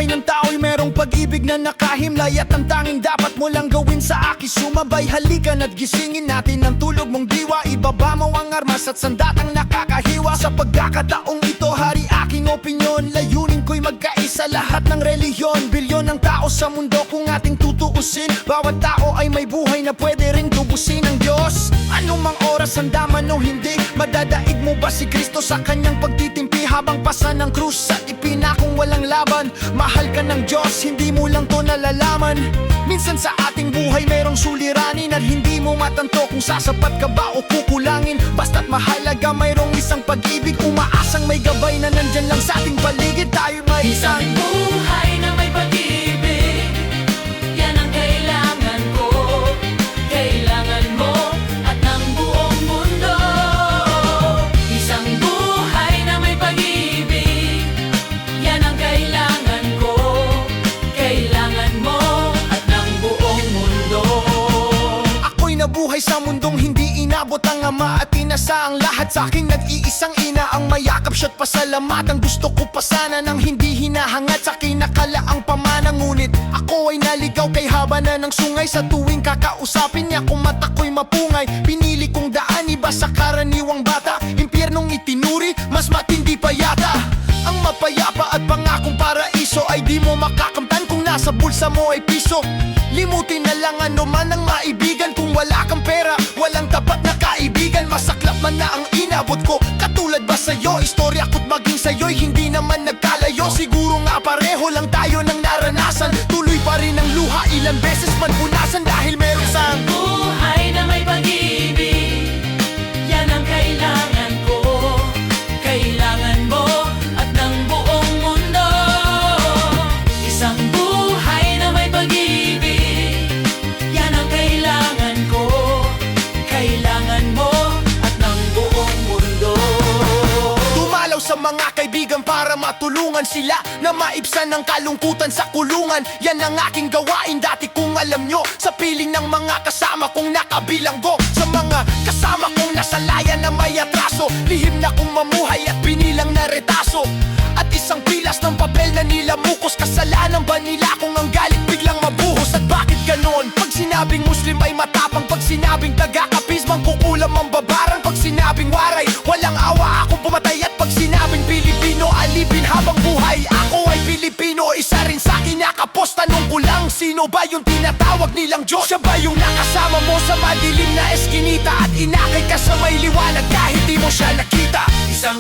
buhay ng tao'y merong pag-ibig na nakahimlay. At ang tanging dapat mo lang gawin sa akin, sumabay. Halika na't gisingin natin ang tulog mong diwa. Ibaba mo ang armas at sandatang nakakahiwa. Sa pagkakataong ito, hari aking opinyon. Layunin ko'y magkaisa lahat ng reliyon. Bilyon ng tao sa mundo kung ating tutuusin. Bawat tao ay may buhay na pwede ring tubusin ng Diyos. Anong mang oras, handa man o hindi, madadaig mo ba si Kristo sa kanyang pagtitimpi habang pasa ng krus at ipinakong walang laban? Mahal ka ng Diyos, hindi mo lang to nalalaman. Minsan sa ating buhay mayroong suliranin at hindi mo matanto kung sasapat ka ba o kukulangin. Basta't mahalaga mayroong isang pag-ibig, umaasang may gabay na nandyan lang sa ating paligid. Tayo may isang buhay na may pag-ibig, yan ang kailangan ko. Kailangan mo at ng buong mundo. Isang buhay na may pag-ibig, yan ang kailangan ko. Kailangan mo at ng buong mundo. Ako'y nabuhay sa mundong hindi inabot ang ama at inasa ang lahat sa aking nag-iisang ina. Ang mayakap siya't pasalamatan, gusto ko pa sana nang hindi hinahangat sa kinakalaang pamana. Ngunit ako ay naligaw kay haba na ng sungay. Sa tuwing kakausapin niya kung mata ko'y mapungay, pinili kong daan iba sa karaniwang bata. Impyernong itinuri, mas matindi pa yata. Ang mapayapa at pangakong paraiso ay di mo makakamtan kung nasa bulsa mo ay piso. Limutin na lang ano man ang maibigan. Kung wala kang pera, walang tapat na kaibigan. Masaklap man na ang inabot ko, katulad ba sa'yo? Istorya ko't maging sa'yo'y hindi naman nagkalayo. Siguro nga pareho lang tayo ng naranasan. Tuloy pa rin ang luha, ilang beses man punasan. Dahil meron sang buhay na may pag-ibig, yan ang kailangan ko. Kailangan mo at ng buong mundo. Isang buhay na may pag-ibig, yan ang kailangan ko. Kailangan mo at ng buong mundo. dumalaw sa mga kaibigan para matulungan sila na maibsan ng kalungkutan sa kulungan. Yan ang aking gawain dati kung alam nyo. Sa piling ng mga kasama kong nakabilanggo, sa mga kasama kong nasalaya na may atraso. Lihim na kong mamuhay at binilang na retaso. At isang pilas ng papel na nilamukos. Kasalanan ba nila kung ang galit biglang mabuhos? At bakit ganon? Pag sinabing Muslim ay matapang, pag sinabing taga-kapis mangkukulam ang babarang. Pag sinabing waray, walang awa akong pumatay. At pag sinabing Pilipino, alipin habang buhay. Ako ay Pilipino, isa rin sa kinakapos. Tanong ko lang, sino ba yung tinatawag nilang Diyos? Siya ba yung nakasama mo sa madilim na eskinita at inakay ka sa may liwanag kahit di mo siya nakita? Isang